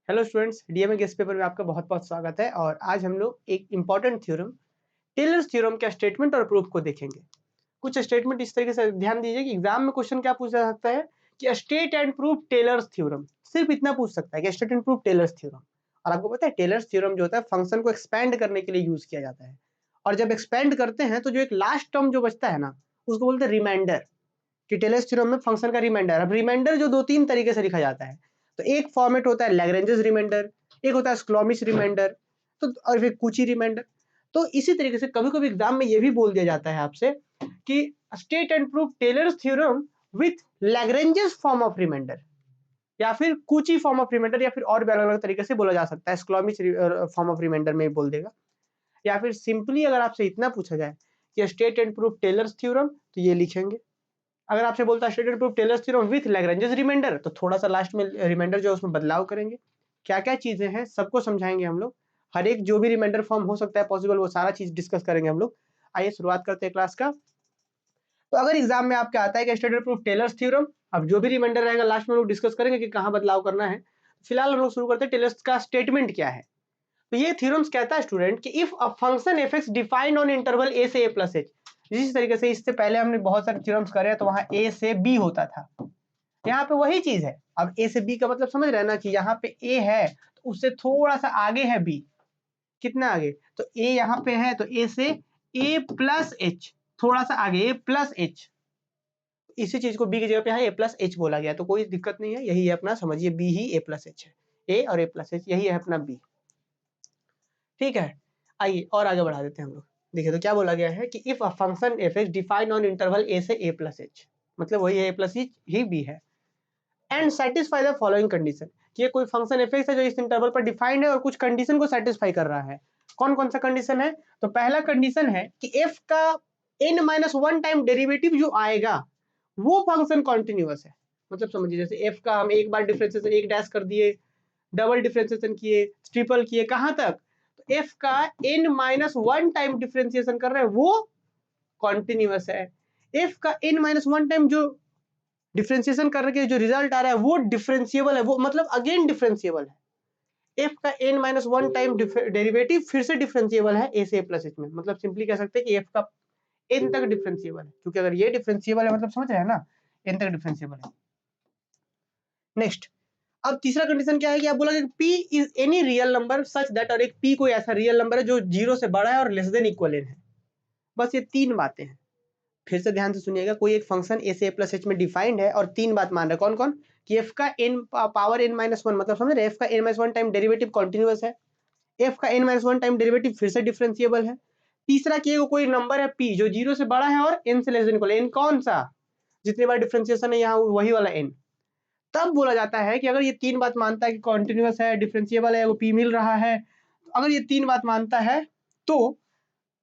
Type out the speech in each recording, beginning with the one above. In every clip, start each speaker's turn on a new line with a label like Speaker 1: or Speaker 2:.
Speaker 1: Hello students, DMA guest paper में आपका बहुत बहुत स्वागत है। और आज हम लोग एक इंपॉर्टेंट थ्योरम टेलर्स थ्योरम का स्टेटमेंट और प्रूफ को देखेंगे। कुछ स्टेटमेंट इस तरीके से ध्यान दीजिए कि एग्जाम में क्वेश्चन क्या पूछा जा सकता है कि state and proof Taylor's theorem, सिर्फ इतना पूछ सकता है कि state and proof Taylor's theorem. और आपको पता है टेलर्स थ्योरम जो होता है फंक्शन को एक्सपेंड करने के लिए यूज किया जाता है। और जब एक्सपेंड करते हैं तो जो एक लास्ट टर्म जो बचता है ना, उसको बोलते हैं रिमाइंडर। कि टेलर्स थ्योरम में फंक्शन का रिमाइंडर, अब रिमाइंडर जो दो तीन तरीके से लिखा जाता है। तो एक फॉर्मेट होता है लैग्रेंजेस रिमाइंडर, एक होता है स्क्लॉमिश रिमाइंडर, तो और फिर कुची रिमाइंडर। तो इसी तरीके से कभी कभी एग्जाम में ये भी बोल दिया जाता है आपसे कि state and proof Taylor's theorem with Lagrange's form of remainder, या फिर कुची फॉर्म ऑफ रिमाइंडर, या फिर और भी अलग अलग तरीके से बोला जा सकता है। स्क्लॉमिश फॉर्म ऑफ रिमाइंडर में बोल देगा, या फिर सिंपली अगर आपसे इतना पूछा जाए कि state and proof Taylor's theorem, तो ये लिखेंगे। अगर आपसे बोलता है state and proof Taylor's theorem with Lagrange's remainder, तो थोड़ा सा लास्ट में रिमाइंडर जो है उसमें बदलाव करेंगे। क्या क्या चीजें हैं सबको समझाएंगे हम लोग। हर एक जो भी रिमाइंडर फॉर्म हो सकता है पॉसिबल, वो सारा चीज डिस्कस करेंगे हम लोग। आइए शुरुआत करते हैं क्लास का। तो अगर एग्जाम में आपके आता है कि state and proof Taylor's theorem, अब जो भी रिमाइंडर रहेगा लास्ट में लोग डिस्कस करेंगे कि कहाँ बदलाव करना है। फिलहाल हम लोग शुरू करते हैं टेलर्स का स्टेटमेंट क्या है। तो ये थ्योरम्स कहता है स्टूडेंट कि if a function F X defined on interval A से ए प्लस एच, जिस तरीके से इससे पहले हमने बहुत सारे थ्योरम्स करे हैं, तो वहां ए से बी होता था। यहाँ पे वही चीज है। अब ए से बी का मतलब समझ रहे हैं ना, कि यहाँ पे ए है तो उससे थोड़ा सा आगे है बी। कितना आगे? तो ए यहाँ पे है तो ए से ए प्लस एच, थोड़ा सा आगे ए प्लस एच। इसी चीज को बी की जगह पे यहाँ ए प्लस एच बोला गया, तो कोई दिक्कत नहीं है, यही है अपना, समझिए बी ही ए प्लस एच है। ए और ए प्लस एच यही है अपना बी। ठीक है, आइए और आगे बढ़ा देते हैं हम लोग। देखिए तो क्या बोला गया है कि if a function F X defined on interval A से ए प्लस एच, मतलब वही है ए प्लस एच ही बी है, and satisfy the following condition, कि ये कोई फंक्शन एफ एक्स है जो इस इंटरवल पर डिफाइंड है और कुछ कंडीशन को सेटिस्फाई कर रहा है। कौन कौन सा कंडीशन है? तो पहला कंडीशन है कि एफ का n minus one time derivative जो आएगा वो फंक्शन कॉन्टिन्यूअस है। मतलब समझिए जैसे एफ का हम एक बार डिफरेंशिएशन एक डैश कर दिए, डबल डिफरेंशिएशन किए, ट्रिपल किए, कहां तक? तो एफ का n minus one time differentiation कर रहे हैं वो कॉन्टिन्यूअस है। एफ का n माइनस वन टाइम जो डिफरेंशिएशन करने के जो रिजल्ट आ रहा है वो डिफरेंशिएबल है, वो मतलब अगेन डिफरेंशिएबल है। एफ का n minus one time derivative फिर से डिफरेंशिएबल है ए से ए प्लस एच में। मतलब सिंपली कह सकते हैं कि एफ का n तक डिफरेंशिएबल है, क्योंकि अगर ये डिफरेंशिएबल है मतलब समझ रहे हैं ना, n तक डिफरेंशिएबल है। नेक्स्ट, अब तीसरा कंडीशन क्या है कि आप बोला कि p is any real number such that, और एक p कोई ऐसा रियल नंबर है जो जीरो से बड़ा है और लेस देन इक्वल है। बस ये तीन बातें हैं। फिर से ध्यान से सुनिएगा, कोई एक फंक्शन ए से ए प्लस एच में डिफाइंड है और तीन बात मान रहा है। कौन कौन? कि एफ का n power N minus one, मतलब समझ रहे, एफ का n minus one time derivative continuous है, एफ का n minus one time derivative फिर से डिफरेंशिएबल है। तीसरा कि कोई नंबर है पी जो जीरो से बड़ा है और एन से लेस देन इक्वल है। एन कौन सा? जितने बार डिफरेंशिएशन है यहाँ वही वाला एन। तब बोला जाता है कि अगर ये तीन बात मानता है कि कॉन्टिन्यूअस है, डिफरेंशिएबल है, वो पी मिल रहा है, अगर ये तीन बात मानता है तो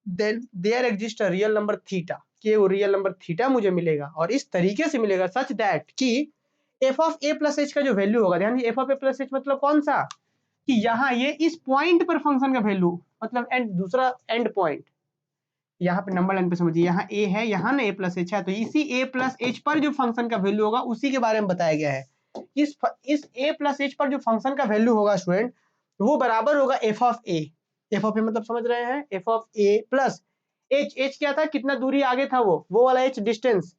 Speaker 1: then there exist a real number theta, कि वो रियल नंबर थीटा मुझे मिलेगा, और इस तरीके से मिलेगा सच दैट कि F of A plus H का जो वैल्यू होगा, ध्यान दीजिए F of A plus H मतलब कौन सा, कि यहाँ ये इस पॉइंट पर फंक्शन का वैल्यू, मतलब एंड दूसरा एंड पॉइंट, यहाँ पे नंबर लाइन पे समझिए, यहाँ ए है, यहाँ ना ए प्लस एच है, तो इसी ए प्लस एच पर जो फंक्शन का वैल्यू होगा उसी के बारे में बताया गया है। इस ए प्लस एच पर जो फंक्शन का वैल्यू होगा स्टूडेंट, वो बराबर होगा F of A. F of A मतलब समझ रहे हैं, F of A plus H. H क्या था? कितना दूरी आगे था, वो वाला H distance,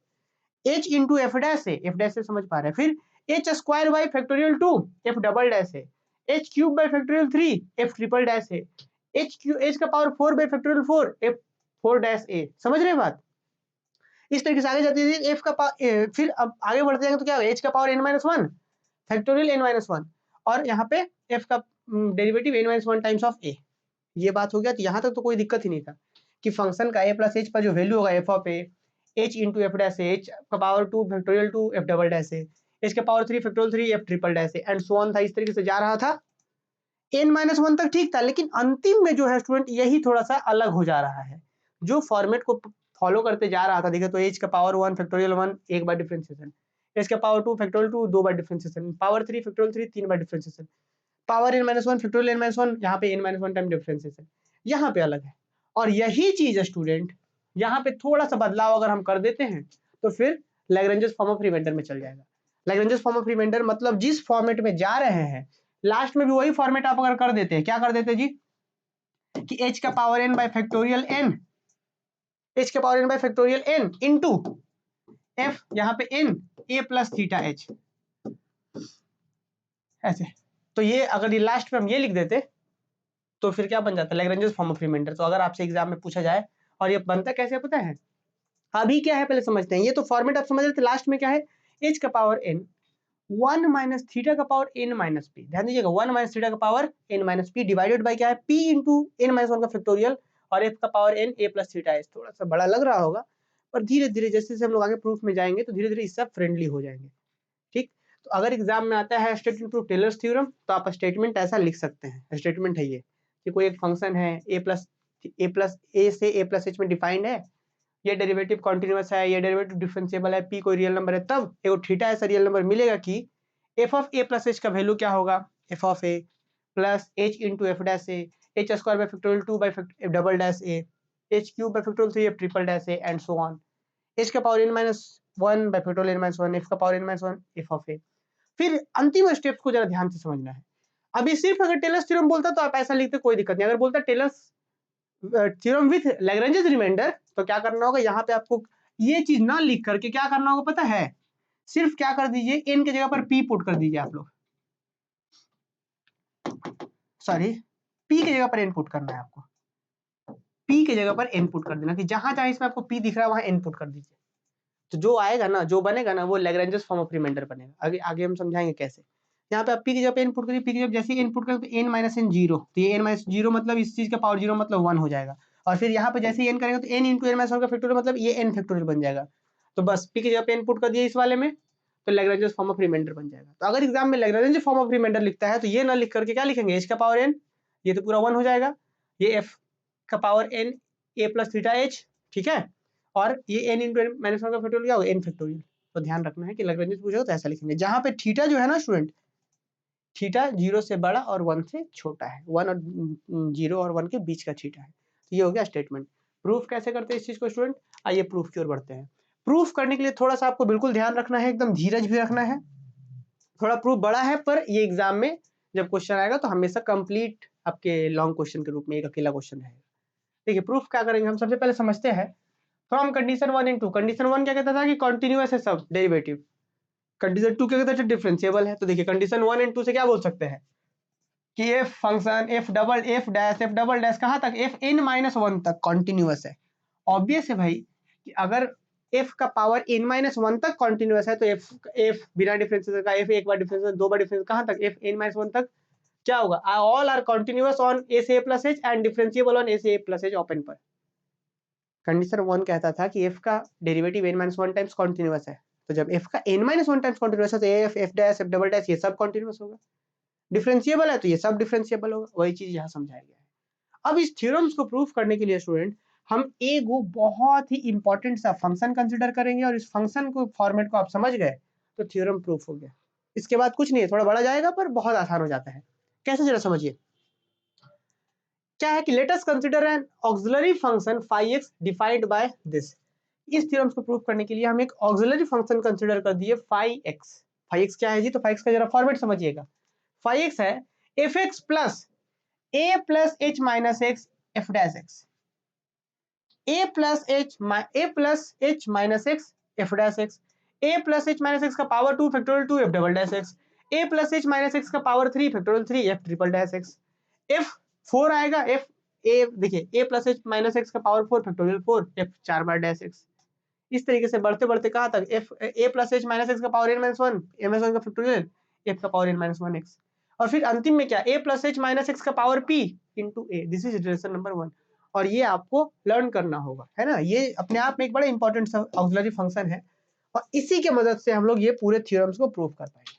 Speaker 1: H into F dash है, एफ डैश से समझ पा रहे हैं। फिर H square by factorial two, F double dash है। H cube by factorial three, F triple dash है। एच का power four by factorial four, F four dash ए। समझ रहे हैं बात? इस तरीके से आगे जाती है एफ का फिर अब आगे बढ़ते जाएंगे तो क्या होगा, एच का power N minus one factorial N minus one, और यहाँ पे एफ का derivative N minus one times of A. ये बात हो गया, तो यहाँ तक तो कोई दिक्कत ही नहीं था कि फंक्शन का ए प्लस एच पर जो वैल्यू होगा F of A, H into F dash A, H का power two factorial two F double dash ए, एच का power three factorial three F triple dash A, and so on था। इस तरीके से जा रहा था। एन माइनस वन तक ठीक था, लेकिन अंतिम में जो है स्टूडेंट यही थोड़ा सा अलग हो जा रहा है, जो फॉर्मेट को फॉलो करते जा रहा था। देखिए तो एच का पावर वन फैक्टोरियल वन एक बार डिफरेंशिएशन, एच का पावर टू फैक्टोरियल टू दो बार differentiation, power three factorial three तीन बार differentiation, power N minus one factorial N minus one, यहाँ पे N minus one time differentiation, यहाँ पे अलग है। और यही चीज है स्टूडेंट, यहाँ पे थोड़ा सा बदलाव अगर हम कर देते हैं तो फिर लैग्रेंजेस फॉर्म ऑफ रिमाइंडर में चल जाएगा। लैग्रेंजेस फॉर्म ऑफ रिमाइंडर मतलब जिस फॉर्मेट में जा रहे हैं लास्ट में भी वही फॉर्मेट आप अगर कर देते हैं, क्या कर देते जी कि h का power n bye factorial n, h का power n bye factorial n into f यहाँ पे n a plus theta h, ऐसे। तो ये अगर ये लास्ट में हम ये लिख देते तो फिर क्या बन जाता है, लैग्रेंजेस फॉर्म ऑफ रिमाइंडर। तो अगर आपसे एग्जाम में पूछा जाए, और ये बनता कैसे पता है, अभी क्या है पहले समझते हैं। ये तो फॉर्मेट आप समझ रहे थे, लास्ट में क्या है, h का पावर n 1 माइनस थीटा का पावर n माइनस पी, ध्यान दीजिएगा 1 माइनस थीटा का power n minus P divided by क्या है, p इंटू n माइनस 1 का फैक्टोरियल और f का power n a plus theta h। थोड़ा सा बड़ा लग रहा होगा, पर धीरे धीरे जैसे जैसे हम लोग आगे प्रूफ में जाएंगे तो धीरे धीरे इससे फ्रेंडली हो जाएंगे, ठीक। तो अगर एग्जाम में आता है स्टेटमेंट प्रूफ टेलर्स थ्योरम, तो आप स्टेटमेंट ऐसा लिख सकते हैं। स्टेटमेंट है ये कि कोई एक फंक्शन है a से a प्लस h में डिफाइंड है, ये डेरिवेटिव कॉन्टिन्यूअस है, ये डेरिवेटिव डिफरेंशिएबल है, p कोई रियल नंबर है, तब एगो थीटा ऐसा रियल नंबर मिलेगा कि f of a plus h का वैल्यू क्या होगा, f of a plus h into F dash A, h square by factorial 2 bye double dash a, h cube by factorial 3 f triple dash a and so on, h का power n minus 1 bye factorial n minus 1, f का power n minus 1 f of a। फिर अंतिम steps को जरा ध्यान से समझना है। अभी सिर्फ अगर टेलर्स थ्योरम बोलता तो आप ऐसा लिखते कोई दिक्कत नहीं, अगर बोलता Taylor's theorem with Lagrange's remainder, तो क्या करना होगा, यहाँ पे आपको ये चीज ना लिख करके क्या करना होगा पता है, सिर्फ क्या कर दीजिए, n की जगह पर p पुट कर दीजिए आप लोग, सॉरी p की जगह पर n पुट करना है आपको, p की जगह पर n पुट कर देना कि जहां जहां इसमें आपको p दिख रहा है वहां n पुट कर दीजिए। तो जो आएगा ना, जो बनेगा ना, वो लैग्रेंजेस फॉर्म ऑफ रिमाइंडर बनेगा। आगे आगे हम समझाएंगे कैसे। यहाँ पे आप p की जगह पे इनपुट करिए, p की जगह जैसे ही इनपुट करेंगे तो n माइनस n जीरो, तो ये n माइनस जीरो मतलब इस चीज का पावर जीरो मतलब 1 हो जाएगा। और फिर यहाँ पे जैसे ही n करेंगे तो n इंटू n माइनस 1 का फैक्टोरियल मतलब ये n फैक्टोरियल बन जाएगा। तो बस p की जगह पे इनपुट कर दिया इस वाले में, तो लैग्रेंजेस फॉर्म ऑफ रिमाइंडर बन जाएगा। तो अगर एग्जाम में लैग्रेंजेस फॉर्म ऑफ रिमाइंडर लिखता है तो ये ना लिख करके क्या लिखेंगे, h का पावर n, ये तो पूरा 1 हो जाएगा, ये f का power n a plus theta h, ठीक है, और ये n इंटू n माइनस 1 का फैक्टोरियल क्या होगा, n फैक्टोरियल। तो ध्यान रखना है कि लैग्रेंजेस पूछेगा तो ऐसा लिखेंगे, जहां पे थीटा जो है ना स्टूडेंट, थीटा 0 से बड़ा और 1 से छोटा है, 1 और 0 और 1 के बीच का थीटा है। तो ये हो गया स्टेटमेंट। प्रूफ कैसे करते हैं इस चीज को स्टूडेंट, आइए प्रूफ की ओर बढ़ते हैं। प्रूफ करने के लिए थोड़ा सा आपको बिल्कुल ध्यान रखना है, एकदम धीरज भी रखना है। थोड़ा प्रूफ बड़ा है, पर ये एग्जाम में जब क्वेश्चन आएगा तो हमेशा कंप्लीट आपके लॉन्ग क्वेश्चन के रूप में एक अकेला क्वेश्चन रहेगा। देखिए प्रूफ क्या करेंगे, हम सबसे पहले समझते हैं फ्रॉम कंडीशन 1 एंड 2। कंडीशन 1 क्या कहता था कि कॉन्टिन्यूअस है सब डेरिवेटिव, कंडीशन 2 क्या कहता है डिफरेंशिएबल है। तो देखिए कंडीशन 1 एंड 2 से क्या बोल सकते हैं कि F function F double dash कहाँ तक, एफ n माइनस 1 तक कॉन्टिन्यूअस है। ऑब्वियस है भाई कि अगर f का पावर n माइनस 1 तक कॉन्टिन्यूअस है तो f बिना डिफरेंशिएशन का, f एक बार डिफरेंशिएशन, दो बार डिफरेंशिएशन कहाँ तक, f n माइनस 1 तक क्या होगा, all are continuous on a से a plus h and differentiable on a से a प्लस h ओपन पर। कंडीशन 1 कहता था कि f का derivative n minus 1 times continuous है, तो जब f का n माइनस 1 टाइम्स कॉन्टिन्यूअस है तो f f dash f double dash ये सब कॉन्टिन्यूअस होगा। डिफरेंशिएबल है तो ये सब डिफरेंशिएबल होगा, वही चीज यहाँ समझाया गया है। अब इस थ्योरम्स को प्रूफ करने के लिए स्टूडेंट हम एक बहुत ही इंपॉर्टेंट सा फंक्शन कंसीडर करेंगे, और इस फंक्शन को फॉर्मेट को आप समझ गए तो थ्योरम प्रूफ हो गया। इसके बाद कुछ नहीं है, थोड़ा बड़ा जाएगा पर बहुत आसान हो जाता है। कैसे जरा समझिए, क्या है कि let us consider an auxiliary function phi x defined by this. इस थ्योरम्स को प्रूफ करने के लिए हम एक ऑक्सिलरी फंक्शन कंसीडर कर दिए फाई एक्स। फाई एक्स क्या है जी, तो फाई एक्स का जरा फॉर्मेट समझिएगा। फाई एक्स है F X plus A plus H minus X F dash X, A plus H minus X F dash X, A plus H minus X का power 2 factorial 2 F double dash X, A plus H minus X का power 3 factorial 3 F triple dash X. F 4 आएगा, F A देखिए A plus H minus X का power 4 factorial 4 F 4 बार dash X. इस तरीके से बढ़ते बढ़ते कहाँ तक, F A plus H minus X का power N minus 1 M S 1 का फैक्टोरियल एफ का पावर एन माइनस 1 एक्स, और फिर अंतिम में क्या, A plus H minus X का power P into A. This is relation number 1, और ये आपको लर्न करना होगा, है ना। ये अपने आप में एक बड़ा इंपॉर्टेंट ऑक्सिलरी फंक्शन है, और इसी के मदद से हम लोग ये पूरे थ्योरम्स को प्रूव कर पाएंगे।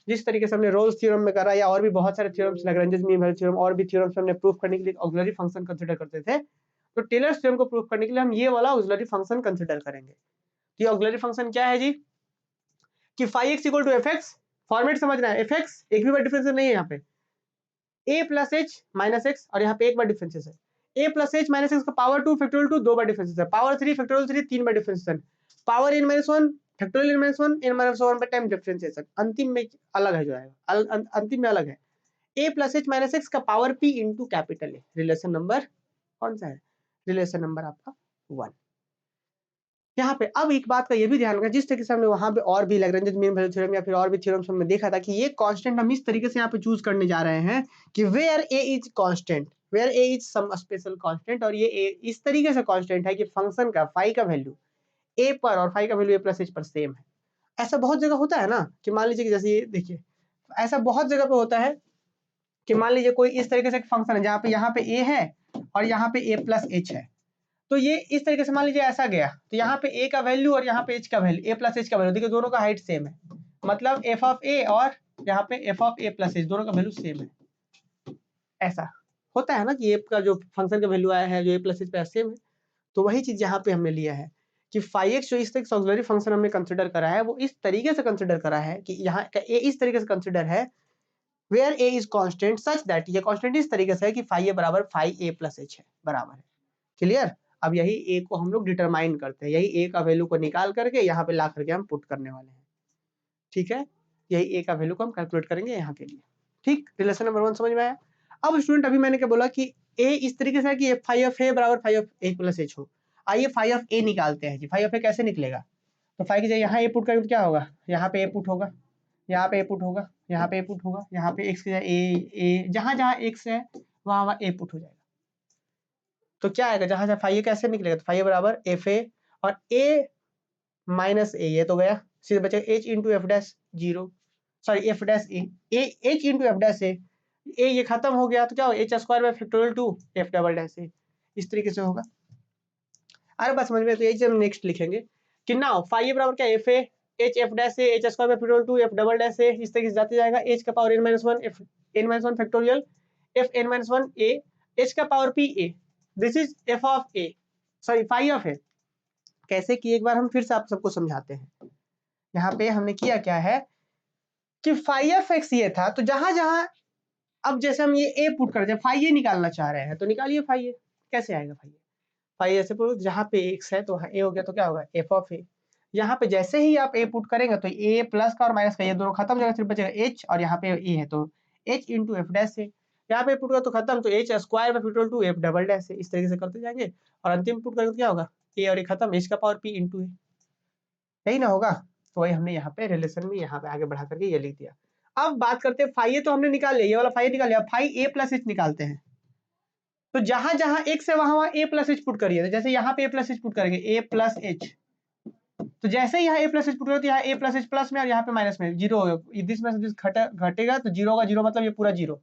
Speaker 1: जिस तरीके से हमने रोल्स थ्योरम में करा, या और भी बहुत सारे theorems, Lagrange's mean value theorem और भी थ्योरम्स हमने प्रूव करने के लिए ऑक्सिलरी फंक्शन कंसीडर करते थे, तो टेलर्स थ्योरम को प्रूव करने के लिए हम ये वाला ऑक्सिलरी फंक्शन कंसीडर करेंगे। ये ऑक्सिलरी फंक्शन क्या है जी, कि phi x equal to f x, format समझना है, एफ एक्स एक भी बार डिफरेंस नहीं है यहाँ पे, A plus H minus X, और यहाँ पे एक बार डिफरेंसेस है, A plus H minus X का पावर 2 फैक्टोरियल 2 दो बार डिफरेंसेस है, पावर 3 फैक्टोरियल 3 तीन बार differences, power N minus 1 factorial N minus 1 N minus 1 पर टाइम डिफरेंशिएशन। अंतिम में अलग है जो आएगा, अंतिम में अलग है, a plus H minus X का power p into capital A. Relation number कौन सा है? रिलेशन नंबर आपका 1। यहाँ पे अब एक बात का ये भी ध्यान रखना, जिस तरीके से हमने वहां पे और भी लैग्रेंज मीन वैल्यू थ्योरम या फिर और भी थ्योरम्स हमने देखा था कि ये कांस्टेंट हम इस तरीके से यहाँ पे चूज करने जा रहे हैं कि where a is constant, where a is some special constant, और ये ए इस तरीके से कांस्टेंट है कि फंक्शन का फाई का वैल्यू ए पर और फाई का वैल्यू ए प्लस एच पर सेम है। ऐसा बहुत जगह होता है ना कि मान लीजिए कि जैसे ये देखिए, ऐसा बहुत जगह पे होता है कि मान लीजिए कोई इस तरीके से एक फंक्शन है जहाँ पे यहाँ पे ए है और यहाँ पे ए प्लस एच है, तो ये इस तरीके से मान लीजिए ऐसा गया, तो यहाँ पे ए का वैल्यू और यहाँ पे एच का वैल्यू, ए प्लस एच का वैल्यू, देखिए दोनों का हाइट सेम है, मतलब एफ ऑफ ए और यहाँ पे F of A plus H दोनों का वैल्यू सेम है। ऐसा होता है ना कि ए का जो फंक्शन का वैल्यू आया है जो ए प्लस एच पे सेम है, तो वही चीज यहाँ पे हमने लिया है कि फाई एक्स जो इस तरीके से ऑक्सिलरी फंक्शन हमने कंसिडर करा है वो इस तरीके से कंसिडर करा है कि यहाँ का ए इस तरीके से कंसिडर है where a is constant such that, ये कांस्टेंट इस तरीके से है कि फाई ए बराबर फाई ए प्लस एच है, बराबर है। क्लियर? अब यही ए को हम लोग डिटरमाइन करते हैं, यही ए का वैल्यू को निकाल करके यहाँ पे ला करके हम पुट करने वाले हैं। ठीक है, यही ए का वैल्यू को हम कैलकुलेट करेंगे यहाँ के लिए। ठीक, रिलेशन नंबर 1 समझ में आया? अब स्टूडेंट अभी मैंने क्या बोला कि ए इस तरीके से है कि फाई ऑफ ए बराबर phi of A plus h हो। आइए फाई ऑफ ए निकालते हैं जी। फाई ऑफ ए कैसे निकलेगा? तो फाई की जगह यहाँ ए पुट करेंगे तो क्या होगा? यहाँ पे ए पुट होगा, यहाँ पे ए पुट होगा, यहाँ पे ए पुट होगा, यहाँ पे एक्स की जगह ए जहाँ जहाँ एक्स है वहाँ वहाँ ए पुट हो जाएगा। तो क्या आएगा? जहां से फाई ए कैसे निकलेगा? तो फाई ए बराबर एफ ए और ए माइनस ए, ये तो गया, सीधे बचेगा H into F dash zero, sorry F dash A, H into F dash A, ये खत्म हो गया तो क्या होगा? H square by factorial two F double dash A, इस तरीके से होगा। अरे बस समझ में, तो यही हम नेक्स्ट लिखेंगे कि नाउ फाई ए बराबर क्या? F A H F dash A H square by factorial two F double dash A, इस तरीके से जाते जाएगा। एच का power n-1 F n-1 factorial F n-1 A, H का power P A, this is F of A, sorry phi of A. कैसे कि एक बार हम फिर से आप सबको समझाते हैं। यहाँ पे हमने किया क्या है कि फाई ऑफ एक्स ये था, तो जहां जहां अब जैसे हम ये ए पुट करते हैं, फाई ए निकालना चाह रहे हैं तो निकालिए फाई ए। कैसे आएगा फाई ए? फाई ऐसे पुट, जहाँ पे एक्स है तो ए हो गया, तो क्या होगा? एफ ऑफ ए। यहाँ पे जैसे ही आप ए पुट करेंगे तो ए प्लस का और माइनस का ये दोनों खत्म हो जाएगा, सिर्फ बचेगा एच, और यहाँ पे ए है तो एच इंटू एफ डैश है। यहाँ पे पुट करो तो खत्म, तो h square by equal to F double dash है, इस तरीके से करते जाएंगे और अंतिम पुट करेंगे तो क्या होगा? ए और ए खत्म, एच का पावर पी इंटू ए, यही ना होगा? तो वही हमने यहाँ पे रिलेशन में यहाँ पे आगे बढ़ा करके ये लिख दिया। अब बात करते हैं फाई ए, तो हमने निकाल लिया, ये वाला फाई निकाल लिया, फाई ए प्लस एच निकालते हैं। तो जहां जहां एक्स है वहां वहां ए प्लस एच पुट करिए, तो जैसे यहाँ पे ए प्लस एच पुट करेंगे, ए प्लस एच, तो जैसे ही यहाँ ए प्लस एच पुट करो तो यहाँ ए प्लस एच प्लस में और यहाँ पे माइनस में, जीरो होगा, दिस में से दिस घटेगा तो जीरो होगा, जीरो मतलब ये पूरा जीरो,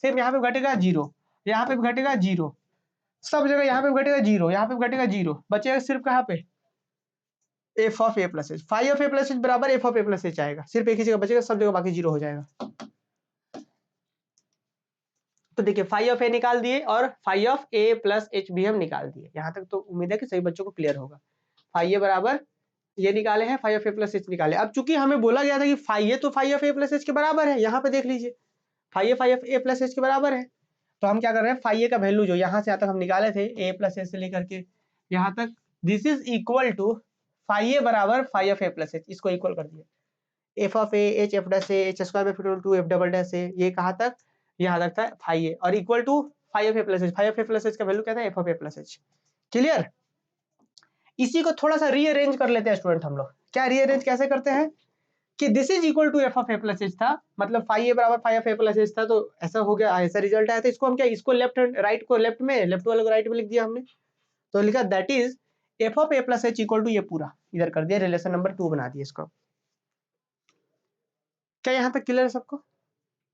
Speaker 1: सिर्फ यहाँ पे घटेगा जीरो, यहाँ पे भी घटेगा जीरो, सब जगह यहाँ पे भी घटेगा जीरो, यहाँ पे भी घटेगा जीरो, बचेगा सिर्फ कहाँ पे? F of A plus H. Phi of A plus H बराबर F of A plus H आएगा, सिर्फ एक ही जगह बचेगा, सब जगह बाकी जीरो हो जाएगा। तो देखिए फाई ऑफ ए निकाल दिए और phi of A plus h भी हम निकाल दिए। यहाँ तक तो उम्मीद है कि सभी बच्चों को क्लियर होगा। फाई ए बराबर ये निकाले हैं, phi of A plus h निकाले। अब चूंकि हमें बोला गया था कि फाई ए तो phi of A plus h के बराबर है, यहाँ पे देख लीजिए phi of A plus h के बराबर है, तो हम क्या कर रहे हैं? फाई ए का वैल्यू जो यहाँ से यहाँ तक हम निकाले थे ए प्लस एच से लेकर के यहाँ तक, this is equal to phi ए बराबर phi of A plus H, इसको इक्वल कर दिया, F of A H F dash A H square by two F double dash A, ये कहाँ तक? यहाँ तक था फाई ए, और equal to phi of A plus H. Phi of A plus H का वैल्यू क्या था? F of A plus H. Clear? इसी को थोड़ा सा रीअरेंज कर लेते हैं स्टूडेंट हम लोग। क्या रीअरेंज कैसे करते हैं कि this is equal to f of A plus h था, मतलब फाई ए बराबर phi of A plus h था, तो ऐसा हो गया, ऐसा रिजल्ट आया था। इसको हम क्या, इसको लेफ्ट राइट को लेफ्ट में, लेफ्ट वाले को राइट में लिख दिया हमने, तो लिखा that is F of A plus h equal to, ये पूरा इधर कर दिया, रिलेशन नंबर 2 बना दिया इसको। क्या यहाँ तक क्लियर है सबको?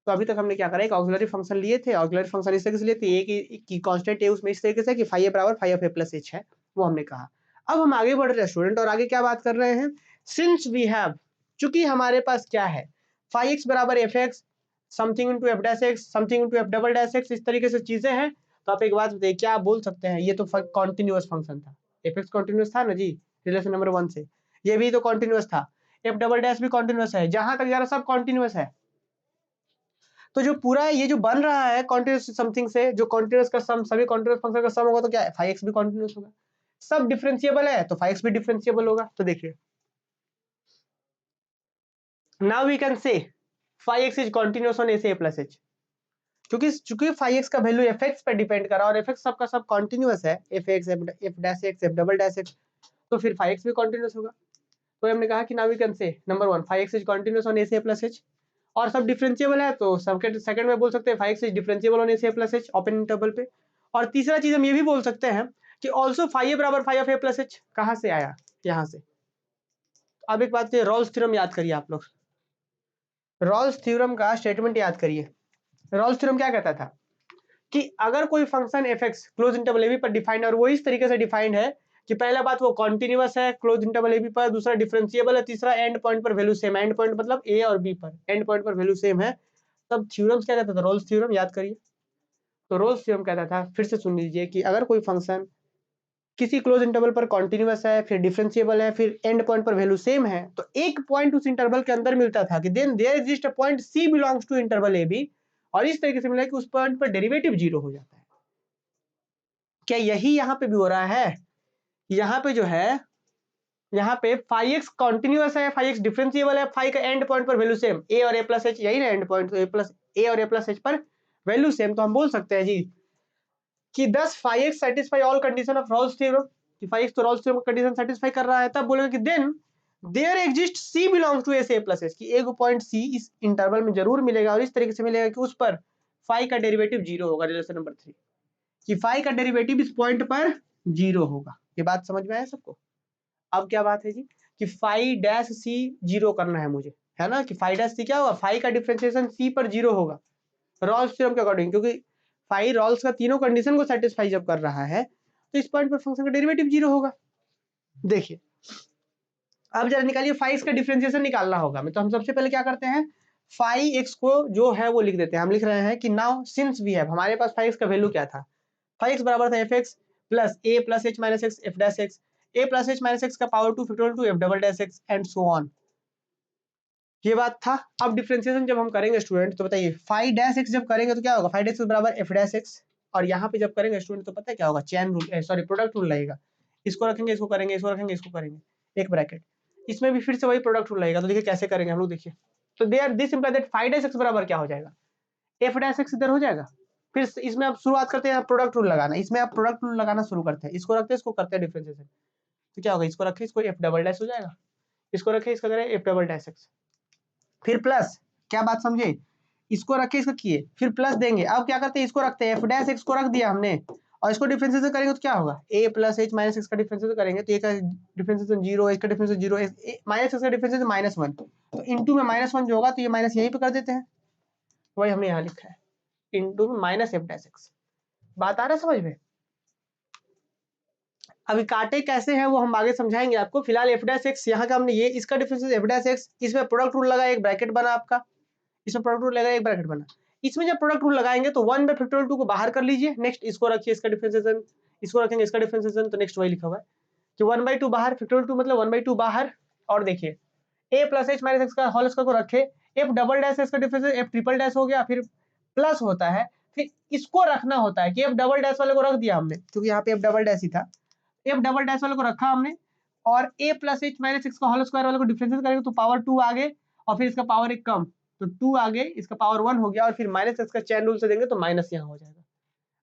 Speaker 1: तो अभी तक हमने क्या करा, एक ऑक्सिलरी फंक्शन लिए थे, ऑक्सिलरी फंक्शन इस तरीके से लिए थे, एक की कांस्टेंट है उसमें इस तरीके से कि फाई ए बराबर phi of A plus h है, वो हमने कहा। अब हम आगे बढ़ रहे हैं स्टूडेंट, और आगे क्या बात कर रहे हैं? सिंस वी हैव, चूंकि हमारे पास क्या है, फाई एक्स बराबर F x something into F dash x something into F double dash X, इस तरीके से चीजें हैं, तो आप एक बात बताइए, क्या आप बोल सकते हैं? ये तो कॉन्टिन्यूअस फंक्शन था, एफ एक्स कॉन्टिन्यूअस था ना जी रिलेशन नंबर 1 से, ये भी तो कॉन्टिन्यूअस था, एफ डबल डैश भी कॉन्टिन्यूअस है, जहां तक जा रहा सब कॉन्टिन्यूअस है। तो जो पूरा ये जो बन रहा है कॉन्टिन्यूअस समथिंग से, जो कॉन्टिन्यूअस का सम, सभी कॉन्टिन्यूअस फंक्शन का सम होगा, तो क्या है? फाई एक्स भी कॉन्टिन्यूअस होगा, सब डिफरेंशिएबल है तो फाई एक्स भी डिफरेंशिएबल होगा। तो देखिए now we can say phi x is continuous on A से ए प्लस एच, क्योंकि चूंकि फाई एक्स का वैल्यू एफ एक्स पर डिपेंड करा और एफ एक्स सबका सब कॉन्टिन्यूअस है, F X F dash X F double dash X, तो फिर फाई एक्स भी कॉन्टिन्यूअस होगा। तो हमने कहा कि now we can say number 1 phi x is continuous on a c plus h, और सब डिफरेंशिएबल है तो सबके सेकंड में बोल सकते हैं phi x is differentiable on a c plus h open interval पे। और तीसरा चीज हम ये भी बोल सकते हैं कि ऑल्सो फाई ए बराबर phi of A plus h, कहाँ से आया, यहाँ से। अब एक बात, रॉल्स थ्योरम याद करिए आप लोग, रॉल्स थ्योरम का स्टेटमेंट याद करिए। रॉल्स थ्योरम क्या कहता था कि अगर कोई function F x closed interval a b पर डिफाइंड है, और वो इस तरीके से डिफाइंड है कि पहला बात वो कॉन्टिन्यूअस है क्लोज इंटरवल ए बी पर, दूसरा डिफरेंशिएबल है, तीसरा एंड पॉइंट पर वैल्यू सेम, एंड पॉइंट मतलब ए और बी पर एंड पॉइंट पर वैल्यू सेम है, तब थ्योरम्स क्या कहता था, रोल्स थ्योरम याद करिए। तो रोल्स थ्योरम कहता था, फिर से सुन लीजिए, कि अगर कोई फंक्शन किसी क्लोज इंटरवल पर कॉन्टिन्यूअस है, फिर डिफरेंशिएबल है, फिर एंड पॉइंट पर वैल्यू सेम है, तो एक पॉइंट उस इंटरवल के अंदर मिलता था कि then there exist a point c belongs to interval a b, और इस तरीके से मिला कि उस पॉइंट पर डेरिवेटिव 0 हो जाता है। क्या यही यहाँ पे भी हो रहा है? यहाँ पे जो है, यहाँ पे फाई एक्स कॉन्टिन्यूअस है, फाई एक्स डिफरेंशिएबल है, फाई का एंड पॉइंट पर वैल्यू सेम, ए और ए प्लस एच, यही ना एंड पॉइंट, ए और ए प्लस एच पर वैल्यू सेम, तो हम बोल सकते हैं जी कि thus phi x satisfy all condition of Rolle's theorem, कि फाई एक्स तो रॉल्स थ्योरम कंडीशन सेटिस्फाई कर रहा है, तब बोलेंगे कि then there exist c belongs to A plus h, कि एक पॉइंट सी इस इंटरवल में जरूर मिलेगा, और इस तरीके से मिलेगा कि उस पर फाई का डेरिवेटिव 0 होगा। रिलेशन नंबर 3, कि फाई का डेरिवेटिव इस पॉइंट पर 0 होगा। ये बात समझ में आया सबको? अब क्या बात है जी, कि फाई डैश सी 0 करना है मुझे, है ना, कि फाई डैश सी क्या होगा, फाई का डिफरेंशिएशन सी पर 0 होगा रॉल्स थ्योरम के अकॉर्डिंग, क्योंकि फाई रॉल्स का तीनों कंडीशन को सेटिस्फाई जब कर रहा है तो इस पॉइंट पर फंक्शन का डेरिवेटिव 0 होगा। देखिए अब जरा निकालिए, फाई एक्स का डिफरेंशिएशन निकालना होगा, तो हम सबसे पहले क्या करते हैं, फाई एक्स को जो है वो लिख देते हैं। हम लिख रहे हैं कि नाउ सिंस वी हैव, हमारे पास फाई एक्स का वैल्यू क्या था, फाई एक्स बराबर था F X plus A plus H minus X F dash X, A plus H minus X का power 2 factorial 2 F double dash X and so on. ये बात था। अब डिफरेंशिएशन जब हम करेंगे स्टूडेंट, तो बताइए फाई डैश एक्स जब करेंगे तो क्या होगा, फाई डैश बराबर एफ डैश एक्स, और यहाँ पे जब करेंगे स्टूडेंट तो पता है क्या होगा, chain rule, sorry product rule लगेगा। इसको रखेंगे, इसको करेंगे, इसको रखेंगे, इसको करेंगे, एक ब्रैकेट, इसमें भी फिर से वही प्रोडक्ट रूल लगेगा। तो देखिए कैसे करेंगे हम लोग, देखिए तो there this imply that phi dash x बराबर क्या हो जाएगा, एफ डैश एक्स इधर हो जाएगा। फिर इसमें आप शुरुआत करते हैं प्रोडक्ट रूल लगाना, इसमें आप प्रोडक्ट रूल लगाना शुरू करते हैं, इसको रखते हैं, इसको करते हैं डिफरेंशिएशन, तो क्या होगा, इसको रखें, इसको एफ डबल डैश हो जाएगा, इसको रखें, इसका करें एफ डबल डैश एक्स, फिर प्लस, क्या बात समझे, इसको रखे, इसको किए, फिर प्लस देंगे। अब क्या करते हैं, इसको रखते हैं, एफ डैश एक्स को रख दिया हमने, और इसको डिफरेंशिएशन करेंगे तो क्या होगा, ए प्लस एच माइनस एक्स का डिफरेंशिएशन करेंगे तो ए का डिफरेंशिएशन 0, एच का डिफरेंशिएशन 0, माइनस एक्स का डिफरेंशिएशन -1, तो इनटू में -1 जो होगा तो ये माइनस यहीं पे कर देते हैं, वही हमने यहाँ लिखा है, इनटू में माइनस एफ डैश एक्स। बात आ रहा है समझ में? अभी काटे कैसे हैं वो हम आगे समझाएंगे आपको। फिलहाल एफ डैश एक्स यहाँ का हमने ये, इसका डिफरेंशिएशन एफ डैश एक्स, इसमें प्रोडक्ट रूल लगा, एक ब्रैकेट बना आपका, इसमें प्रोडक्ट रूल लगा, एक ब्रैकेट बना। इसमें जब प्रोडक्ट रूल लगाएंगे तो 1 बाय फैक्टोरियल 2 को बाहर कर लीजिए, नेक्स्ट इसको रखिए, इसका डिफरेंशिएशन, इसको रखेंगे, इसका डिफरेंशिएशन, तो नेक्स्ट वही लिखा हुआ है कि 1/2 बाहर, फैक्टोरियल 2 मतलब 1/2 बाहर, और देखिए a plus H minus X का होल स्क्वायर को रखे, f डबल डैश एक्स का डिफरेंशिएशन f ट्रिपल डैश हो गया, फिर प्लस होता है, फिर इसको रखना होता है कि f डबल डैश वाले को रख दिया हमने, क्योंकि यहाँ पे f डबल डैश ही था, f डबल डैश वाले को रखा हमने, और a plus H minus X का होल स्क्वायर वाले को डिफरेंशिएट करेंगे तो पावर 2 आगे, और फिर इसका पावर 1 कम, तो 2 आगे, इसका पावर 1 हो गया, और फिर माइनस एक्स का चैन रूल से देंगे तो माइनस यहाँ हो जाएगा।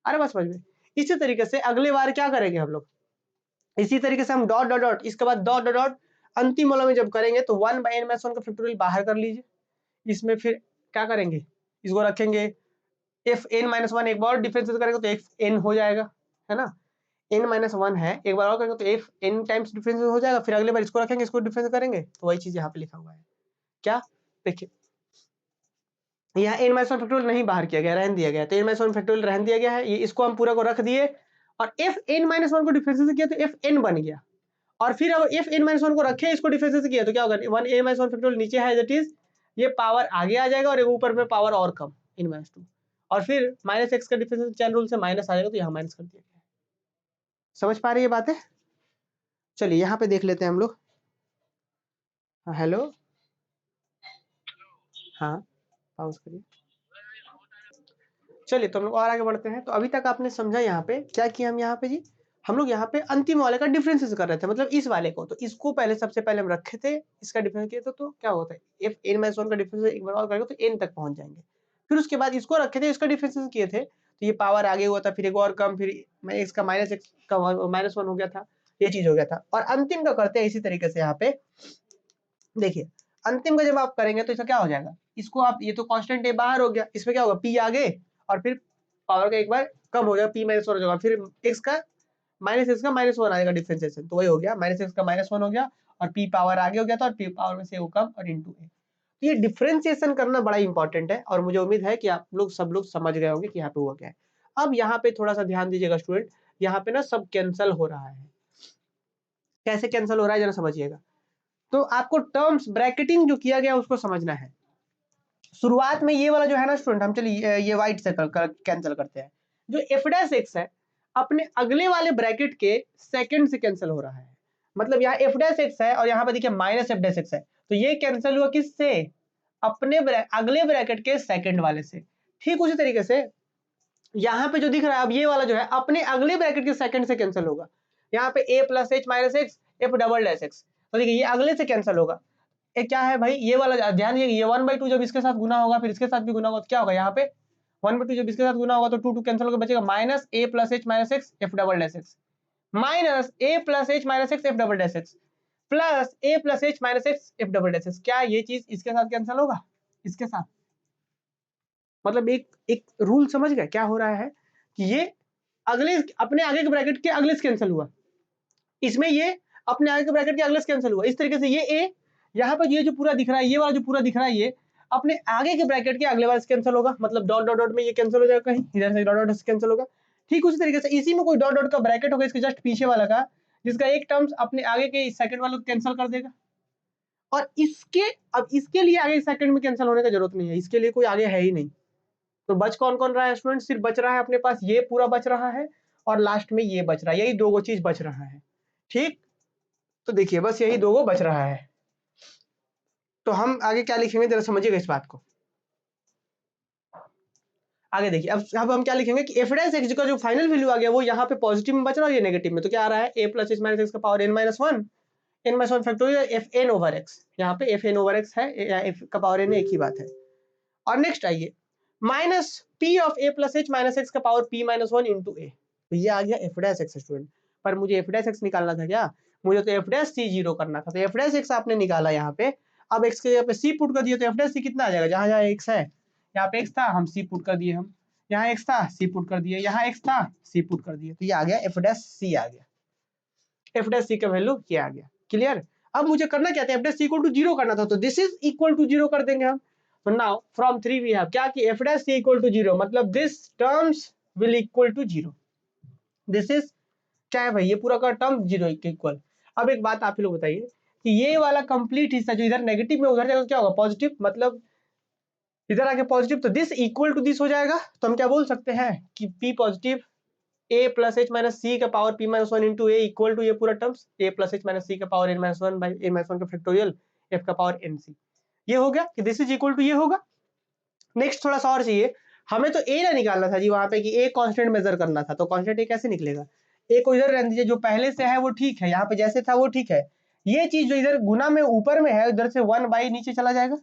Speaker 1: अरे बस समझ में। इसी तरीके से अगले बार क्या करेंगे हम लोग, इसी तरीके से हम डॉट डॉट डॉट, इसके बाद डॉट डॉट डॉट, अंतिम वाला में जब करेंगे तो 1/n-1 का फैक्टोरियल बाहर कर लीजिए, इसमें फिर क्या करेंगे, इसको रखेंगे, fn-1 एक बार डिफरेंशिएट करेंगे तो fn हो जाएगा, है ना, n-1 है, एक बार और करेंगे तो fn टाइम्स डिफरेंशिएट हो जाएगा, फिर अगले बार इसको रखेंगे, इसको डिफरेंशिएट करेंगे, तो वही चीज यहाँ पे लिखा हुआ है। क्या देखिए, यहाँ n-1 फैक्टोरियल नहीं बाहर किया गया, रहन दिया गया, तो n-1 फैक्टोरियल रहन दिया गया है, ये इसको हम पूरा को रख दिए, और fn-1 को डिफरेंशिएट किया तो fn बन गया, और फिर अब fn-1 को रखे, इसको डिफरेंशिएट किया तो क्या होगा, 1n-1 फैक्टोरियल नीचे है एज इट इज, ये पावर आगे आ जाएगा, और ऊपर में पावर और कम n-2, और फिर माइनस एक्स का डिफरेंशिएशन चैन रूल से माइनस आ जाएगा, तो यहाँ माइनस कर दिया गया। समझ पा रही है बातें? चलिए यहाँ पे देख लेते हैं हम लोग। हेलो, हाँ पाउज करिए। चलिए तो हम लोग और आगे बढ़ते हैं। तो अभी तक आपने समझा यहाँ पे क्या किया, हम यहाँ पे जी, हम लोग यहाँ पे अंतिम वाले का डिफरेंस कर रहे थे, मतलब इस वाले को, तो इसको पहले सबसे पहले हम रखे थे, इसका डिफरेंस किया तो क्या होता है, f n-1 का डिफरेंस एक बार और करेंगे तो n तक पहुंच जाएंगे, फिर उसके बाद इसको रखे थे, इसका डिफरेंशिएशन किए थे, तो ये पावर आगे हुआ था, फिर एक और कम, फिर x का -1 हो गया था, ये चीज हो गया था। और अंतिम का करते हैं इसी तरीके से। यहाँ पे देखिए अंतिम का जब आप करेंगे तो इसका क्या हो जाएगा, इसको आप, ये तो कांस्टेंट ए बाहर हो गया, इसमें क्या होगा, p आगे और फिर पावर का एक बार कम हो जाएगा, p -1 हो जाएगा, फिर x का -x का -1 आएगा डिफरेंशिएशन, तो वही हो गया, -x का -1 हो गया और p पावर आगे हो गया था और p पावर में से वो कम और इनटू a। ये डिफरेंशिएशन करना बड़ा इंपॉर्टेंट है और मुझे उम्मीद है कि आप लोग सब लोग समझ गए होंगे कि यहाँ पे हुआ क्या है। अब यहाँ पे थोड़ा सा ध्यान दीजिएगा स्टूडेंट, यहाँ पे ना सब कैंसल हो रहा है। कैसे कैंसल हो रहा है जरा समझिएगा। तो आपको टर्म्स ब्रैकेटिंग जो किया गया उसको समझना है। शुरुआत में ये वाला जो है ना स्टूडेंट, हम चलिए ये व्हाइट से कैंसिल करते हैं। जो f' है अपने अगले वाले ब्रैकेट के सेकंड से कैंसिल हो रहा है। मतलब यहाँ f' है और यहाँ पे देखिए -f' है, तो ये कैंसिल हुआ किससे, अपने अगले ब्रैकेट के सेकंड वाले से। ठीक उसी तरीके से यहाँ पे जो दिख रहा है अब ये वाला जो है अपने अगले ब्रैकेट के सेकंड से कैंसिल होगा। यहाँ पे a + h - x f"x, तो देखिए ये अगले से कैंसिल होगा। ये क्या है भाई, ये वाला ध्यान दीजिए, ये 1/2 जब इसके साथ गुना होगा फिर इसके साथ भी गुना होगा तो क्या होगा, यहाँ पे 1/2 जब इसके साथ गुना होगा तो 2 कैंसिल होकर बचेगा -a + h - x f"x minus a + h - x f"x plus a + h - x f"x। क्या ये चीज इसके साथ कैंसिल होगा, इसके साथ? मतलब एक रूल समझ गए क्या हो रहा है कि ये अगले अपने आगे के ब्रैकेट के अगले से कैंसिल हुआ, इसमें ये अपने आगे के ब्रैकेट के अगले से कैंसिल हुआ। इस तरीके से ये a, यहाँ पर ये जो पूरा दिख रहा है, ये वाला जो पूरा दिख रहा है, ये अपने आगे के ब्रैकेट के अगले वाले से कैंसिल होगा। मतलब डॉट डॉट डॉट में ये कैंसिल हो जाएगा, कहीं इधर से डॉट डॉट से कैंसिल होगा। ठीक उसी तरीके से इसी में कोई डॉट डॉट का ब्रैकेट होगा इसके जस्ट पीछे वाला का, जिसका एक टर्म्स अपने आगे के सेकंड वाले को कैंसिल कर देगा। और इसके अब इसके लिए आगे सेकंड में कैंसिल होने की जरूरत नहीं है, इसके लिए कोई आगे है ही नहीं। तो बच कौन कौन रहा है स्टूडेंट, सिर्फ बच रहा है अपने पास ये पूरा बच रहा है और लास्ट में ये बच रहा है, यही दो चीज बच रहा है। ठीक, तो देखिए बस यही दो बच रहा है। तो हम आगे क्या लिखेंगे जरा समझिएगा इस बात को। आगे देखिए अब हम क्या लिखेंगे कि f' का जो फाइनल वैल्यू आ गया वो यहाँ पे पॉजिटिव में बच रहा है और ये नेगेटिव में, तो क्या आ रहा है a + h - x का power n-1 n-1 factorial fn/x। यहाँ पे fn/x है या f का पावर n एक ही बात है। और नेक्स्ट आइए minus p of a + h - x का पावर p-1 इंटू a। तो ये आ गया f' स्टूडेंट, पर मुझे f' निकालना था क्या, मुझे तो f'(0) करना था, तो f' आपने निकाला यहाँ पे। अब x के यहाँ पे c पुट कर दिए तो f' कितना आ जाएगा, जहाँ जहाँ x है, यहाँ पे x था हम c पुट कर दिए, हम यहाँ x था c पुट कर दिए, यहाँ x था c पुट कर दिए, तो ये आ गया f' आ गया, f' का वैल्यू ये आ गया। क्लियर? अब मुझे करना क्या था, f' = 0 करना था, तो दिस इज इक्वल टू 0 कर देंगे हम। तो नाउ फ्रॉम 3 वी हैव क्या कि f' = 0, मतलब this terms will equal to 0। This is क्या है भाई, ये पूरा का टर्म 0 के इक्वल। अब एक बात आप ही लोग बताइए कि ये वाला कंप्लीट हिस्सा जो इधर नेगेटिव में उधर जाएगा तो क्या होगा, पॉजिटिव, मतलब इधर आके पॉजिटिव, तो दिस इक्वल टू दिस हो जाएगा। तो हम क्या बोल सकते हैं कि p positive a + h - c का power p-1 into a equal to ये पूरा टर्म्स a + h - c का पावर n-1 बाई a-1 का फैक्टोरियल f का पावर nc। ये हो गया कि दिस इज इक्वल टू ये होगा। नेक्स्ट थोड़ा सा और चाहिए हमें, तो a ना निकालना था जी वहां पे कि a कांस्टेंट मेजर करना था, तो कांस्टेंट a कैसे निकलेगा, a को इधर रहने दीजिए, जो पहले से है वो ठीक है, यहाँ पे जैसे था वो ठीक है। ये चीज जो इधर गुना में ऊपर में है उधर से 1 बाई नीचे चला जाएगा,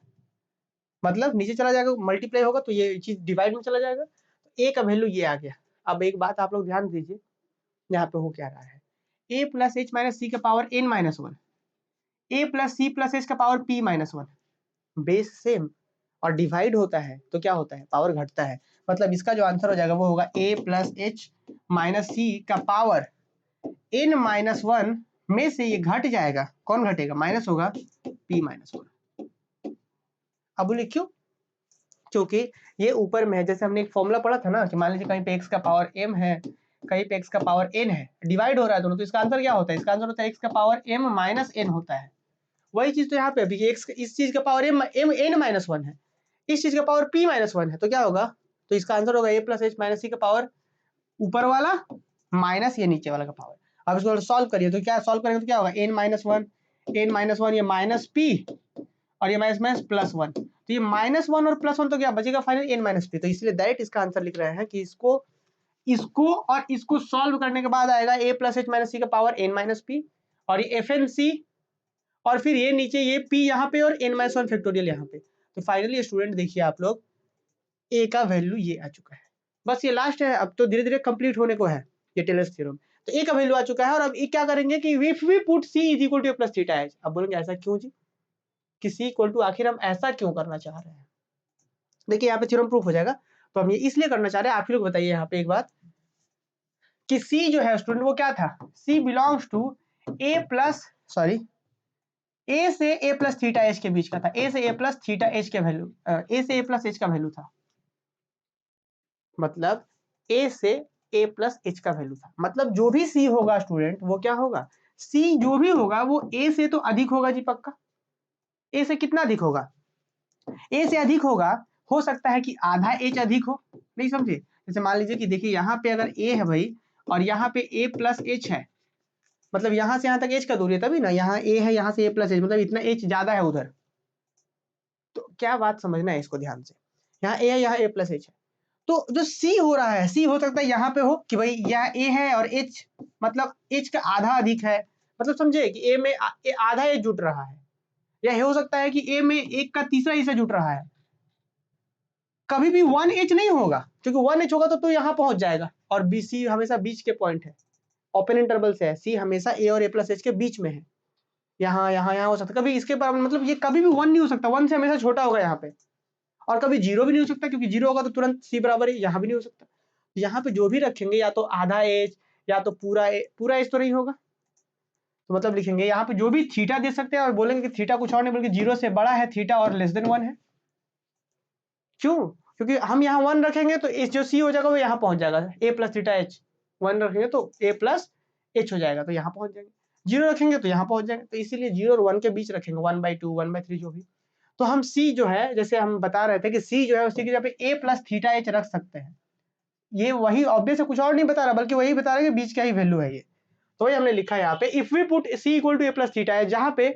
Speaker 1: मतलब नीचे चला जाएगा, मल्टीप्लाई होगा तो ये चीज डिवाइड में चला जाएगा, तो a का वैल्यू ये आ गया। अब एक बात आप लोग ध्यान दीजिए, यहाँ पे हो क्या रहा है, a + h - c का power n-1, a + c + h का पावर p-1, बेस सेम और डिवाइड होता है तो क्या होता है, पावर घटता है। मतलब इसका जो आंसर हो जाएगा वो होगा a + h - c का पावर n-1 में से ये घट जाएगा, कौन घटेगा, माइनस होगा p-1। अब बोले क्यों, क्योंकि ये ऊपर में है, जैसे हमने एक फॉर्मूला पढ़ा था ना कि मान लीजिए कहीं पे x का पावर m है, कहीं पे x का पावर n है, डिवाइड हो रहा है दोनों, तो इसका आंसर क्या होता है, इसका आंसर होता है x का पावर m - n होता है। वही चीज तो यहाँ पे अभी x इस चीज का पावर m n-1 है, इस चीज का पावर p-1 है, तो क्या होगा, तो इसका आंसर होगा a + h - c का पावर ऊपर वाला माइनस ये नीचे वाला का पावर। अब इसको सॉल्व करिए तो क्या सॉल्व करेंगे तो क्या होगा, n-1 ये माइनस p और ये माइनस +1, तो ये -1 और +1 तो क्या बचेगा फाइनल n-p, तो इसलिए दैट इसका आंसर लिख रहे हैं कि इसको और इसको सॉल्व करने के बाद आएगा a + h - c का पावर n-p और ये fnc और फिर ये नीचे ये p यहाँ पे और n-1 फैक्टोरियल यहाँ पे। तो फाइनली स्टूडेंट देखिए आप लोग ए का वैल्यू ये आ चुका है। बस ये लास्ट है, अब तो धीरे धीरे कंप्लीट होने को है ये टेलर्स थ्योरम। तो ए का वैल्यू आ चुका है और अब ये क्या करेंगे कि if we put c is equal to A plus theta h. अब बोलेंगे ऐसा क्यों जी, कि सी इक्वल टू आखिर हम ऐसा क्यों करना चाह रहे हैं। देखिए यहाँ पे थ्योरम प्रूफ हो जाएगा, तो हम ये इसलिए करना चाह रहे हैं। आप लोग बताइए यहाँ पे एक बात कि सी जो है स्टूडेंट वो क्या था, C belongs to A plus sorry A से ए प्लस थीटा एच के बीच का था। ए से ए प्लस थीटा एच के वैल्यू ए से ए प्लस एच का वैल्यू था, मतलब ए से ए प्लस एच का वैल्यू था। मतलब जो भी सी होगा स्टूडेंट वो क्या होगा, सी जो भी होगा वो ए से तो अधिक होगा जी पक्का। ए से कितना अधिक होगा, ए से अधिक होगा, हो सकता है कि आधा एच अधिक हो, नहीं समझे। जैसे मान लीजिए कि देखिए यहाँ पे अगर ए है भाई और यहाँ पे ए प्लस एच है, मतलब यहाँ से यहाँ तक एच का दूरी है तभी ना, यहाँ ए है यहाँ से ए प्लस एच, मतलब इतना एच ज्यादा है उधर। तो क्या बात समझना है इसको ध्यान से, यहाँ ए है यहाँ ए प्लस एच है, तो जो सी हो रहा है, सी हो सकता है यहाँ पे हो कि भाई यह ए है और एच मतलब एच का आधा अधिक है, मतलब समझे कि ए में आधा एच जुट रहा है, या हो सकता है कि ए में एक का तीसरा हिस्सा जुट रहा है। कभी भी 1h नहीं होगा, क्योंकि 1h होगा तो यहाँ पहुंच जाएगा, और बी सी हमेशा बीच के पॉइंट है, ओपन इंटरवल से है, सी हमेशा ए और ए प्लस एच के बीच में है। यहाँ यहाँ यहाँ हो सकता है, कभी इसके बराबर, मतलब ये कभी भी 1 नहीं हो सकता, 1 से हमेशा छोटा होगा यहाँ पे, और कभी 0 भी नहीं हो सकता, क्योंकि 0 होगा तो तुरंत सी बराबर है, यहाँ भी नहीं हो सकता। यहाँ पे जो भी रखेंगे या तो आधा एच या तो पूरा एच तो नहीं होगा, तो मतलब लिखेंगे यहाँ पे जो भी थीटा दे सकते हैं और बोलेंगे कि थीटा कुछ और नहीं बल्कि 0 से बड़ा है थीटा और लेस देन 1 है। क्यों, क्योंकि हम यहाँ 1 रखेंगे तो एच जो सी हो जाएगा वो यहाँ पहुंच जाएगा, ए प्लस थीटा एच 1 रखेंगे तो ए प्लस एच हो जाएगा तो यहाँ पहुंच जाएंगे, 0 रखेंगे तो यहाँ पहुंच जाएंगे, तो इसीलिए 0 और 1 के बीच रखेंगे, 1/2 1/3 जो भी। तो हम सी जो है, जैसे हम बता रहे थे कि सी जो है उसी की जगह पे ए प्लस थीटा एच रख सकते हैं। ये वही ऑब्वियस है, कुछ और नहीं बता रहा, बल्कि वही बता रहा है कि बीच का ही वैल्यू है ये। तो ये हमने लिखा है यहाँ पे, if we put c equal to A plus theta है, जहाँ पे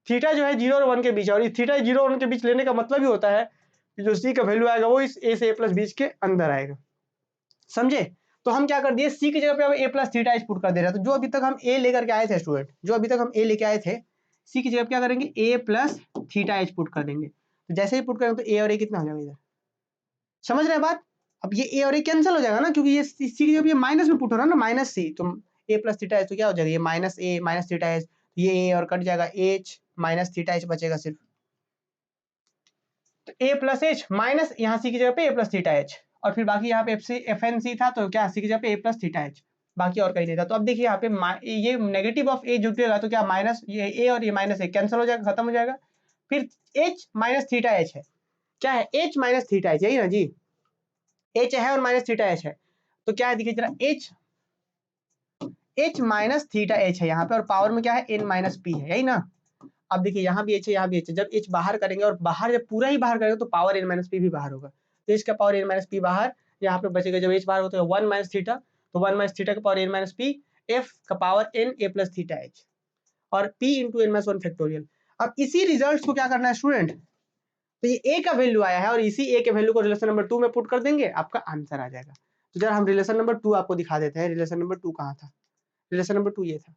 Speaker 1: थीटा जो है 0 और 1 के बीच है, और थीटा 0 और 1 के बीच लेने का मतलब ही होता है कि जो सी का वैल्यू आएगा वो इस ए से ए प्लस बीच के अंदर आएगा, समझे। तो हम क्या कर दिए, सी की जगह पे हम ए प्लस थीटा एच पुट कर दे रहे हैं। तो जो अभी तक हम ए लेकर के आए थे स्टूडेंट, जो अभी तक हम ए लेके आए थे, सी की जगह पे क्या करेंगे, ए प्लस थीटा एच पुट कर देंगे। तो जैसे ही पुट करेंगे तो ए और ए कितना हो जाएगा इधर, समझ रहे हैं बात। अब ये ए और ए कैंसिल हो जाएगा ना, क्योंकि ये सी की जगह पे माइनस में पुट हो रहा है ना, माइनस सी, तो ए प्लस थीटा एच तो क्या हो जाएगा, ये माइनस ए माइनस थीटा एच, ये ए और कट जाएगा, एच माइनस थीटा एच बचेगा सिर्फ। तो ए प्लस एच माइनस यहाँ सी की जगह पे ए प्लस थीटा एच, और फिर बाकी यहाँ पे एफ एन सी था तो क्या सी की जगह पे ए प्लस थीटा एच, बाकी और कहीं नहीं था। तो अब देखिए यहाँ पे ये नेगेटिव ऑफ ए जुटेगा तो क्या माइनस ये ए और ये माइनस ए कैंसिल हो जाएगा, खत्म हो जाएगा। फिर एच माइनस थीटा एच है, क्या है एच माइनस थीटा एच, यही ना जी, एच है और माइनस थीटा एच है, तो क्या है देखिए जरा, एच माइनस थीटा एच है यहाँ पे, और पावर में क्या है एन माइनस पी है, यही ना। अब देखिए यहाँ भी एच है यहाँ भी एच है, जब एच बाहर करेंगे और बाहर जब पूरा ही बाहर करेंगे तो पावर एन माइनस पी भी बाहर होगा, तो एच का पावर एन माइनस पी बाहर, यहाँ पे बचेगा जब एच बाहर होता है 1 माइनस थीटा, तो 1 माइनस थीटा का power N minus P, F का power N A plus theta H, और P into N minus 1 factorial. अब इसी रिजल्ट को क्या करना है स्टूडेंट, तो ये ए का वैल्यू आया है और इसी ए के वैल्यू को रिलेशन नंबर 2 में पुट कर देंगे, आपका आंसर आ जाएगा। तो जरा हम रिलेशन नंबर 2 आपको दिखा देते हैं, रिलेशन नंबर 2 कहाँ था, रिलेशन नंबर 2 ये था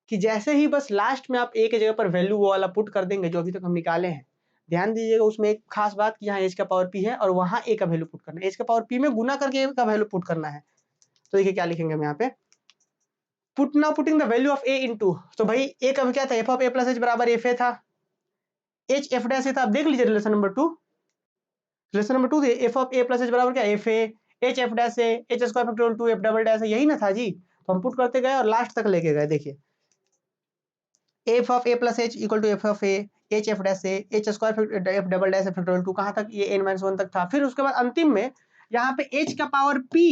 Speaker 1: कि जैसे ही बस लास्ट में आप ए के जगह पर वैल्यू वो वाला पुट कर देंगे जो अभी तक हम निकाले हैं, ध्यान दीजिएगा उसमें एक खास बात कि यहाँ एच का पावर पी है और वहाँ ए का वैल्यू पुट करना है, एच का पावर पी में गुना करके ए का वैल्यू पुट करना है। तो देखिए क्या लिखेंगे हम यहाँ पे, put now putting the value of A into, तो भाई ए का क्या था, F of A plus H बराबर एफ ए था, एच एफ डैश ए था। आप देख लीजिए relation number 2, relation number 2 F of A plus H बराबर क्या F A, H F dash A, H square factorial 2 F double dash, यही ना था जी। तो हम पुट करते गए और लास्ट तक लेके गए, देखिए f of A plus h equal to f of A, H F dash A, H square f double dash factorial 2 कहाँ तक, ये एन माइनस 1 तक था। फिर उसके बाद अंतिम में यहाँ पे एच का पावर पी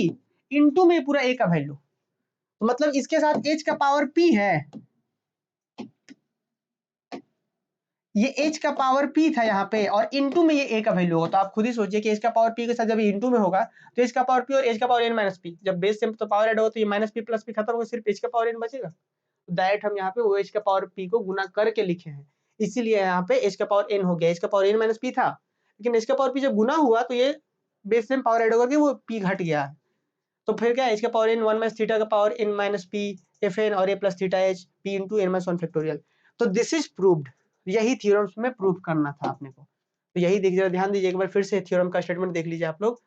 Speaker 1: इंटू में पूरा ए का वैल्यू, तो मतलब इसके साथ एच का पावर पी है, ये एच का पावर पी था यहाँ पे और इनटू में ये ए का वैल्यू होगा। तो आप खुद ही सोचिए कि एच का पावर पी के साथ जब ये इनटू में होगा तो एच का पावर पी और एच का पावर एन माइनस पी, जब बेस से तो पावर ऐड होगा तो ये माइनस पी प्लस पी खत्म होगा, सिर्फ एच का पावर एन बचेगा। तो डायरेक्ट हम यहाँ पे वो एच का पावर पी को गुना करके लिखे हैं, इसीलिए यहाँ पे एच का पावर एन हो गया, एच का पावर एन माइनस पी था, लेकिन एच का पावर पी जब गुना हुआ तो ये बेस से पावर ऐड होगा कि वो पी घट गया, तो फिर क्या एच का पावर एन 1 माइनस थीटा का power N minus P F N और ए plus theta H P into N minus 1 factorial. तो दिस इज प्रूव्ड, यही थ्योरम्स में प्रूव करना था आपने को। तो यही देखिए, ध्यान दीजिए एक बार फिर से थ्योरम का स्टेटमेंट देख लीजिए आप लोग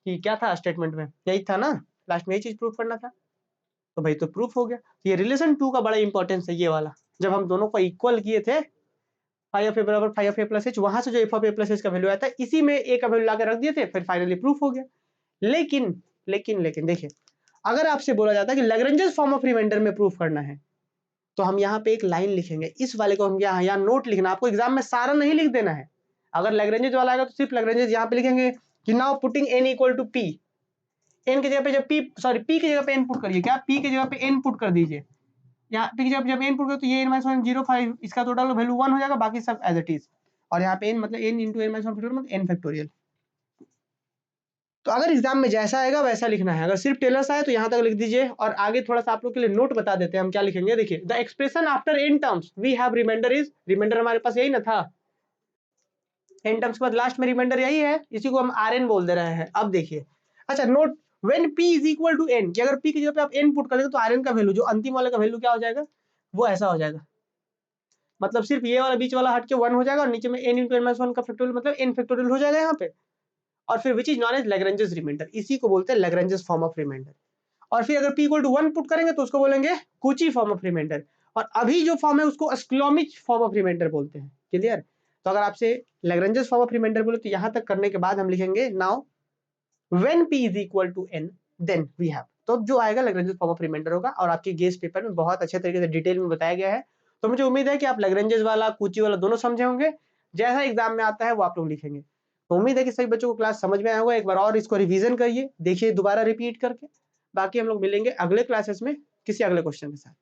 Speaker 1: कि क्या था स्टेटमेंट में, यही था ना, लास्ट में यही चीज प्रूफ करना था। तो भाई तो प्रूफ हो गया। तो ये रिलेशन 2 का बड़ा इंपॉर्टेंस है ये वाला, जब हम दोनों को इक्वल किए थे फाई ऑफ ए बराबर phi of A plus h, वहां से जो f of A plus H का वैल्यू आया था इसी में ए का वैल्यू लाकर रख दिए थे, फिर फाइनली प्रूफ हो गया। लेकिन देखिए, अगर आपसे बोला जाता है कि लैग्रेंजेस फॉर्म ऑफ रिमाइंडर में प्रूफ करना है, तो हम यहाँ पे एक लाइन लिखेंगे, इस वाले को हम यहाँ नोट लिखना, आपको एग्जाम में सारा नहीं लिख देना है। अगर लैग्रेंजेस वाला आएगा तो सिर्फ लैग्रेंजेस यहाँ पे लिखेंगे कि now putting n equal to p, n की जगह पे जब p की जगह पे n पुट करिए, क्या p की जगह पे n पुट कर दीजिए, यहाँ p की जगह जब n पुट करो तो ये n - 1 0 5, इसका टोटल वैल्यू 1 हो जाएगा, बाकी सब एज इट इज। और यहाँ पे n मतलब n इंटू n - 1 फैक्टोरियल मतलब n फैक्टोरियल। तो अगर एग्जाम में जैसा आएगा वैसा लिखना है। अगर सिर्फ टेलर्स आए तो यहाँ तक लिख दीजिए, और आगे थोड़ा सा आप लोग के लिए नोट बता देते हैं हम क्या लिखेंगे। देखिए, the expression after n terms we have remainder is, remainder हमारे पास यही ना था, n टर्म्स के बाद लास्ट में रिमाइंडर यही है, इसी को हम rn बोल दे रहे हैं। अब देखिए, अच्छा note, when p is equal to n, कि अगर p की जगह पे आप n पुट कर देंगे तो rn का वैल्यू, जो अंतिम वाले का वैल्यू क्या हो जाएगा, वो ऐसा हो जाएगा, मतलब सिर्फ ये वाला बीच वाला हट के 1 हो जाएगा, और नीचे में n इंटू n - 1 का फैक्टोरियल मतलब n फैक्टोरियल हो जाएगा यहाँ पे, और फिर which is known as Lagrange's remainder, इसी को बोलते हैं लैग्रेंजेस फॉर्म ऑफ रिमाइंडर। और फिर अगर p इक्वल टू 1 पुट करेंगे तो उसको बोलेंगे कूची फॉर्म ऑफ रिमाइंडर, और अभी जो फॉर्म है उसको स्क्लोमिच फॉर्म ऑफ रिमाइंडर बोलते हैं। क्लियर? तो अगर आपसे लैग्रेंजेस फॉर्म ऑफ रिमाइंडर बोले तो यहाँ तक करने के बाद हम लिखेंगे now when p is equal to n then we have, तो जो आएगा लैग्रेंजेस फॉर्म ऑफ रिमाइंडर होगा, और आपके गेस पेपर में बहुत अच्छे तरीके से डिटेल में बताया गया है। तो मुझे उम्मीद है कि आप लैग्रेंजेस वाला कूची वाला दोनों समझे होंगे, जैसा एग्जाम में आता है वो आप लोग लिखेंगे। तो उम्मीद है कि सभी बच्चों को क्लास समझ में आया होगा। एक बार और इसको रिवीजन करिए, देखिए दोबारा रिपीट करके। बाकी हम लोग मिलेंगे अगले क्लासेस में किसी अगले क्वेश्चन के साथ।